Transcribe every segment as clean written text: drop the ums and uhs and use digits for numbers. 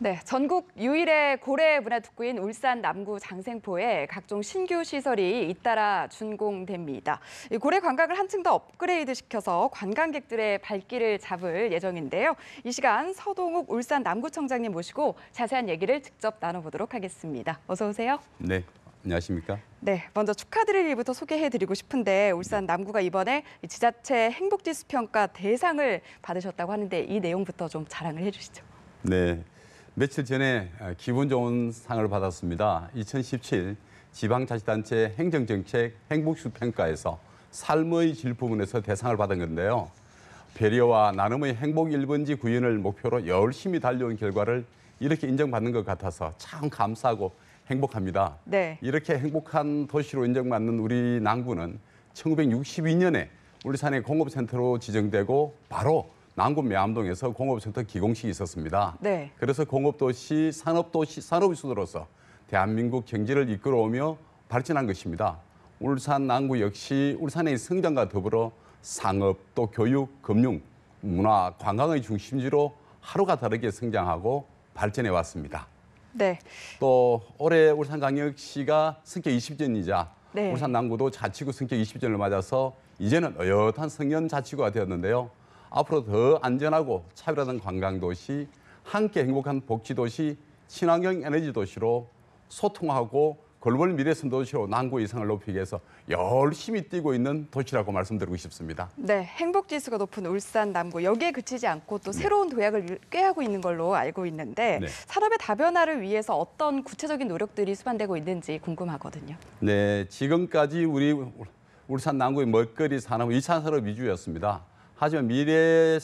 네, 전국 유일의 고래 문화특구인 울산 남구 장생포에 각종 신규 시설이 잇따라 준공됩니다. 이 고래 관광을 한층 더 업그레이드 시켜서 관광객들의 발길을 잡을 예정인데요. 이 시간 서동욱 울산 남구청장님 모시고 자세한 얘기를 직접 나눠보도록 하겠습니다. 어서 오세요. 네, 안녕하십니까? 네, 먼저 축하드릴 일부터 소개해드리고 싶은데 울산 남구가 이번에 지자체 행복지수 평가 대상을 받으셨다고 하는데 이 내용부터 좀 자랑을 해주시죠. 네, 며칠 전에 기분 좋은 상을 받았습니다. 2017 지방자치단체 행정정책 행복지수 평가에서 삶의 질 부분에서 대상을 받은 건데요. 배려와 나눔의 행복 1번지 구현을 목표로 열심히 달려온 결과를 이렇게 인정받는 것 같아서 참 감사하고 행복합니다. 네. 이렇게 행복한 도시로 인정받는 우리 남구는 1962년에 울산의 공업센터로 지정되고 바로 남구 매암동에서 공업센터 기공식이 있었습니다. 네. 그래서 공업도시, 산업의 수도로서 대한민국 경제를 이끌어오며 발전한 것입니다. 울산 남구 역시 울산의 성장과 더불어 상업, 또 교육, 금융, 문화, 관광의 중심지로 하루가 다르게 성장하고 발전해 왔습니다. 네. 또 올해 울산광역시가 승격 20주년이자 네. 울산 남구도 자치구 승격 20주년을 맞아서 이제는 어엿한 성년 자치구가 되었는데요. 앞으로 더 안전하고 차별화된 관광도시, 함께 행복한 복지도시, 친환경 에너지 도시로 소통하고 글로벌 미래선 도시로 남구 이상을 높이기 위해서 열심히 뛰고 있는 도시라고 말씀드리고 싶습니다. 네, 행복지수가 높은 울산 남구 여기에 그치지 않고 또 새로운 도약을 꾀하고 있는 걸로 알고 있는데 네. 산업의 다변화를 위해서 어떤 구체적인 노력들이 수반되고 있는지 궁금하거든요. 네, 지금까지 우리 울산 남구의 먹거리 산업은 2차 산업 위주였습니다. 하지만 미래에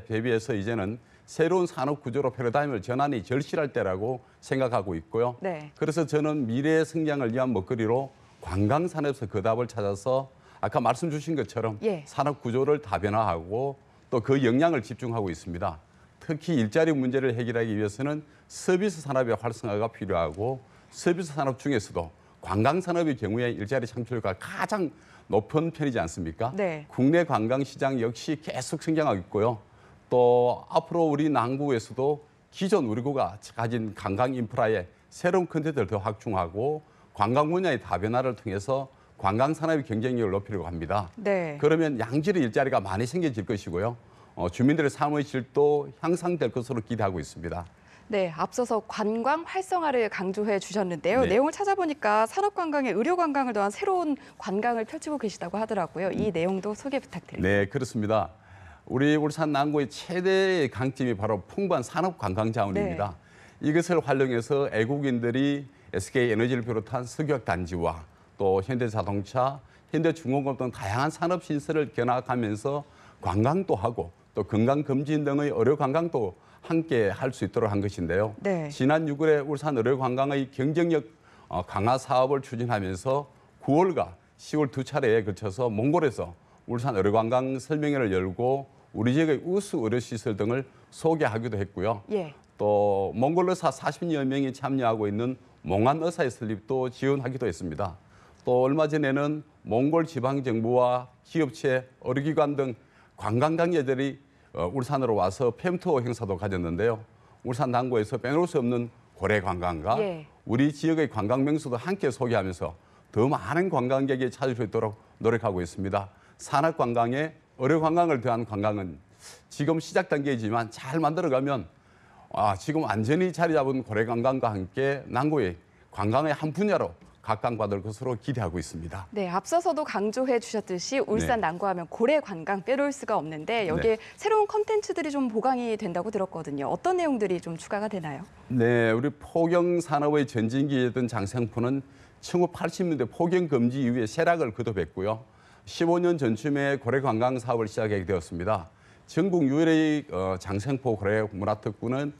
대비해서 이제는 새로운 산업 구조로 패러다임을 전환이 절실할 때라고 생각하고 있고요. 네. 그래서 저는 미래의 성장을 위한 먹거리로 관광산업에서 그 답을 찾아서 아까 말씀 주신 것처럼 예. 산업 구조를 다변화하고 또 그 역량을 집중하고 있습니다. 특히 일자리 문제를 해결하기 위해서는 서비스 산업의 활성화가 필요하고 서비스 산업 중에서도 관광산업의 경우에 일자리 창출효과가 가장 높은 편이지 않습니까? 네. 국내 관광시장 역시 계속 성장하고 있고요. 또 앞으로 우리 남구에서도 기존 우리구가 가진 관광 인프라에 새로운 컨텐츠를 더 확충하고 관광 분야의 다변화를 통해서 관광 산업의 경쟁력을 높이려고 합니다. 네. 그러면 양질의 일자리가 많이 생겨질 것이고요. 주민들의 삶의 질도 향상될 것으로 기대하고 있습니다. 네, 앞서서 관광 활성화를 강조해 주셨는데요. 네. 내용을 찾아보니까 산업관광에 의료관광을 더한 새로운 관광을 펼치고 계시다고 하더라고요. 이 내용도 소개 부탁드립니다. 네, 그렇습니다. 우리 울산 남구의 최대의 강점이 바로 풍부한 산업 관광 자원입니다. 이것을 활용해서 애국인들이 SK에너지를 비롯한 석유화학 단지와 또 현대자동차, 현대중공업 등 다양한 산업 신설을 견학하면서 관광도 하고 또 건강검진 등의 의료관광도 함께 할 수 있도록 한 것인데요. 네. 지난 6월에 울산 의료관광의 경쟁력 강화 사업을 추진하면서 9월과 10월 두 차례에 걸쳐서 몽골에서 울산 의료관광 설명회를 열고 우리 지역의 우수 의료시설 등을 소개하기도 했고요. 예. 또 몽골 의사 40여 명이 참여하고 있는 몽환 의사의 설립도 지원하기도 했습니다. 또 얼마 전에는 몽골 지방정부와 기업체, 의료기관 등 관광 관계자들이 울산으로 와서 팸투어 행사도 가졌는데요. 울산 남구에서 빼놓을 수 없는 고래 관광과 예. 우리 지역의 관광 명소도 함께 소개하면서 더 많은 관광객이 찾을 수 있도록 노력하고 있습니다. 산업 관광에 의료 관광을 더한 관광은 지금 시작 단계이지만 잘 만들어가면 지금 완전히 자리 잡은 고래 관광과 함께 남구의 관광의 한 분야로 각광받을 것으로 기대하고 있습니다. 네, 앞서서도 강조해 주셨듯이 울산 남구하면 고래 관광 빼놓을 수가 없는데 여기에 새로운 컨텐츠들이 좀 보강이 된다고 들었거든요. 어떤 내용들이 좀 추가가 되나요? 네, 우리 포경 산업의 전진기였던 장생포는 1980년대 포경 금지 이후에 쇠락을 거듭했고요. 15년 전쯤에 고래 관광 사업을 시작하게 되었습니다. 전국 유일의 장생포 고래 문화특구는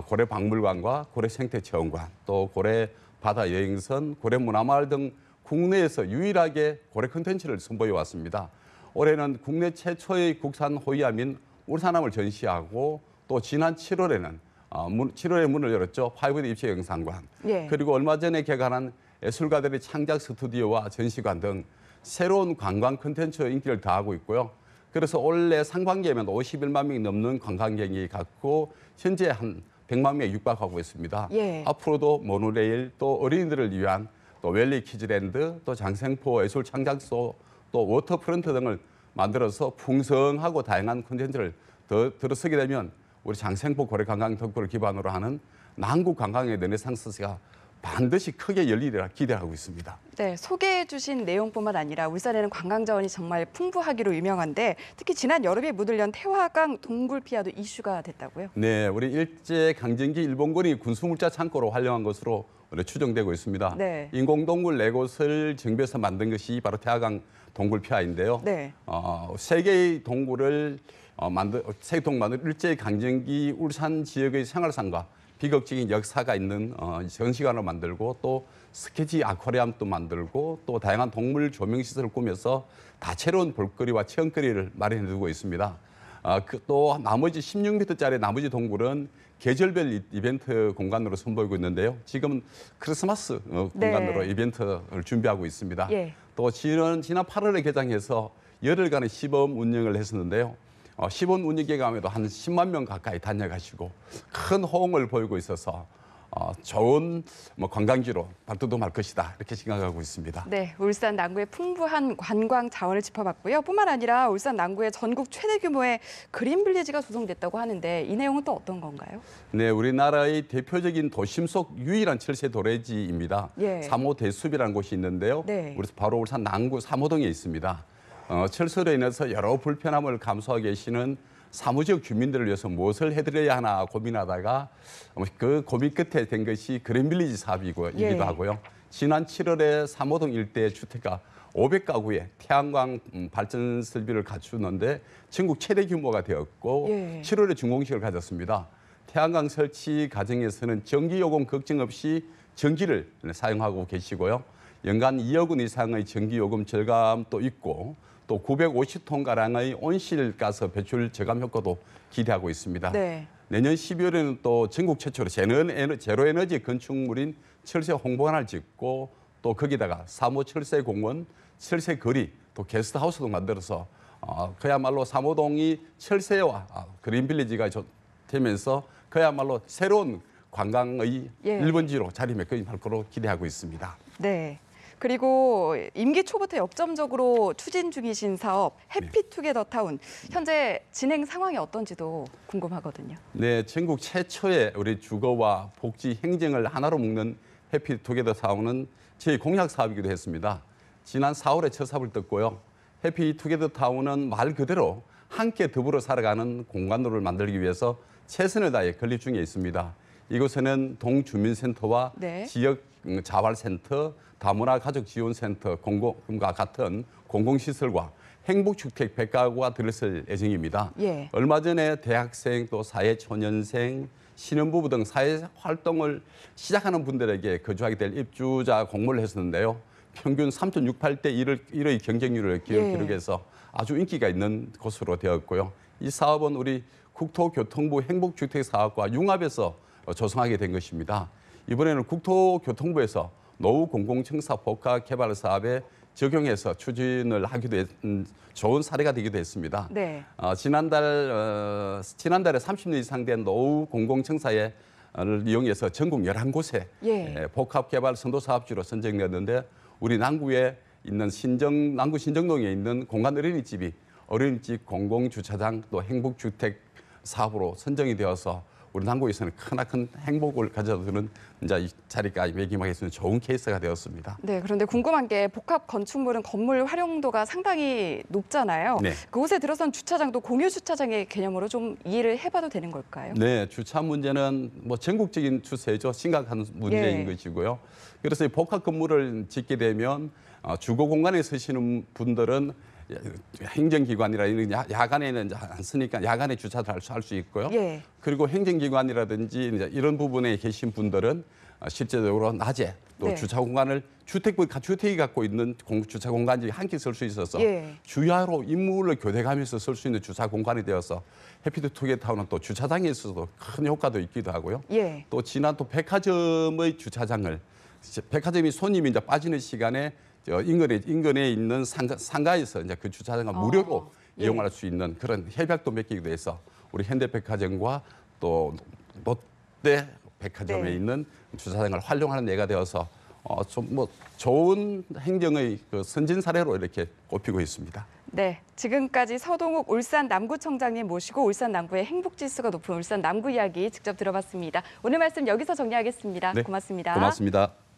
고래 박물관과 고래 생태체험관, 또 고래 바다 여행선, 고래 문화마을 등 국내에서 유일하게 고래 콘텐츠를 선보여 왔습니다. 올해는 국내 최초의 국산 호위암인 울산암을 전시하고 또 지난 7월에는 7월에 문을 열었죠. 5D 입체 영상관. 예. 그리고 얼마 전에 개관한 예술가들의 창작 스튜디오와 전시관 등 새로운 관광 콘텐츠 인기를 더하고 있고요. 그래서 올해 상반기에는 51만 명이 넘는 관광객이 갔고 현재 한 100만 명에 육박하고 있습니다. 예. 앞으로도 모노레일 또 어린이들을 위한 또 웰리 키즈랜드 또 장생포 예술 창작소 또 워터프런트 등을 만들어서 풍성하고 다양한 콘텐츠를 더 들어서게 되면 우리 장생포 고래관광 덕구를 기반으로 하는 남구 관광의 르네상스가 반드시 크게 열리리라 기대하고 있습니다. 네, 소개해 주신 내용뿐만 아니라 울산에는 관광 자원이 정말 풍부하기로 유명한데 특히 지난 여름에 물들연 태화강 동굴 피하도 이슈가 됐다고요? 네, 우리 일제 강점기 일본군이 군수물자 창고로 활용한 것으로 추정되고 있습니다. 네. 인공동굴 4곳을 정비해서 만든 것이 바로 태화강 동굴 피하인데요. 네. 세 개의 동굴을 세 동굴을 일제 강점기 울산 지역의 생활상과 비극적인 역사가 있는 전시관을 만들고 또 스케치 아쿠아리움도 만들고 또 다양한 동물 조명 시설을 꾸며서 다채로운 볼거리와 체험거리를 마련해 두고 있습니다. 또 나머지 16m짜리 나머지 동굴은 계절별 이벤트 공간으로 선보이고 있는데요. 지금 크리스마스 공간으로 네. 이벤트를 준비하고 있습니다. 예. 또 지난 8월에 개장해서 열흘간의 시범 운영을 했었는데요. 시범 운영 기간에도 한 10만 명 가까이 다녀가시고 큰 호응을 보이고 있어서 좋은 관광지로 발돋움할 것이다 이렇게 생각하고 있습니다. 네, 울산 남구의 풍부한 관광 자원을 짚어봤고요. 뿐만 아니라 울산 남구의 전국 최대 규모의 그린 빌리지가 조성됐다고 하는데 이 내용은 또 어떤 건가요? 네, 우리나라의 대표적인 도심 속 유일한 철새 도래지입니다. 예. 3호 대숲이라는 곳이 있는데요. 네. 우리 바로 울산 남구 3호동에 있습니다. 철새로 인해서 여러 불편함을 감수하고 계시는 사무 지역 주민들을 위해서 무엇을 해드려야 하나 고민하다가 그 고민 끝에 된 것이 그린빌리지 사업이기도 예. 하고요. 지난 7월에 3호동 일대 주택가 500가구에 태양광 발전 설비를 갖추는데 전국 최대 규모가 되었고 예. 7월에 준공식을 가졌습니다. 태양광 설치 과정에서는 전기요금 걱정 없이 전기를 사용하고 계시고요. 연간 2억 원 이상의 전기요금 절감도 있고 또 950톤가량의 온실가스 배출 저감 효과도 기대하고 있습니다. 네. 내년 12월에는 또 전국 최초로 제로에너지 건축물인 철새 홍보관을 짓고 또 거기다가 3호 철새공원, 철새거리, 또 게스트하우스도 만들어서 그야말로 3호동이 철새와 그린빌리지가 되면서 그야말로 새로운 관광의 예. 1번지로 자리매김할 거로 기대하고 있습니다. 네. 그리고 임기 초부터 역점적으로 추진 중이신 사업 해피투게더 타운 현재 진행 상황이 어떤지도 궁금하거든요. 네, 전국 최초의 우리 주거와 복지 행정을 하나로 묶는 해피투게더 타운은 저희 공약 사업이기도 했습니다. 지난 4월에 첫 사업을 떴고요. 해피투게더 타운은 말 그대로 함께 더불어 살아가는 공간으로 만들기 위해서 최선을 다해 건립 중에 있습니다. 이곳에는 동주민센터와 네. 지역 자활센터, 다문화 가족 지원센터 공공과 같은 공공시설과 행복주택 100가구가 들어설 예정입니다. 예. 얼마 전에 대학생 또 사회초년생, 신혼부부 등 사회활동을 시작하는 분들에게 거주하게 될 입주자 공모를 했었는데요. 평균 3.68대 1의 경쟁률을 예. 기록해서 아주 인기가 있는 곳으로 되었고요. 이 사업은 우리 국토교통부 행복주택사업과 융합해서 조성하게 된 것입니다. 이번에는 국토교통부에서 노후 공공청사 복합 개발 사업에 적용해서 추진을 하기도 좋은 사례가 되기도 했습니다. 네. 지난달에 30년 이상 된 노후 공공청사를 이용해서 전국 11곳에 예. 복합 개발 선도 사업지로 선정되었는데 우리 남구에 있는 남구 신정동에 있는 공간 어린이집 공공주차장 또 행복주택 사업으로 선정이 되어서 우리 남구에서는 크나큰 행복을 가져다주는 이제 이 자리가 매김하게 되는 좋은 케이스가 되었습니다. 네, 그런데 궁금한 게 복합 건축물은 건물 활용도가 상당히 높잖아요. 네. 그곳에 들어선 주차장도 공유 주차장의 개념으로 좀 이해를 해봐도 되는 걸까요? 네, 주차 문제는 뭐 전국적인 추세죠. 심각한 문제인 예. 것이고요. 그래서 이 복합 건물을 짓게 되면 주거 공간에 서시는 분들은 행정기관이라 야간에는 이제 안 쓰니까 야간에 주차를 할 수 있고요. 예. 그리고 행정기관이라든지 이제 이런 부분에 계신 분들은 실제적으로 낮에 또 네. 주차 공간을 주택이 갖고 있는 주차 공간이 함께 쓸 수 있어서 예. 주야로 인물을 교대가면서 쓸 수 있는 주차 공간이 되어서 해피투게더타운은 또 주차장에 있어서도 큰 효과도 있기도 하고요. 예. 또 지난 또 백화점의 주차장을 백화점이 손님이 이제 빠지는 시간에 인근에 있는 상가에서 이제 그 주차장을 무료로 예. 이용할 수 있는 그런 협약도 맺기도 해서 우리 현대백화점과 또 롯데 백화점에 네. 있는 주차장을 활용하는 예가 되어서 좀 뭐 좋은 행정의 그 선진 사례로 이렇게 꼽히고 있습니다. 네, 지금까지 서동욱 울산 남구청장님 모시고 울산 남구의 행복지수가 높은 울산 남구 이야기 직접 들어봤습니다. 오늘 말씀 여기서 정리하겠습니다. 네, 고맙습니다. 고맙습니다.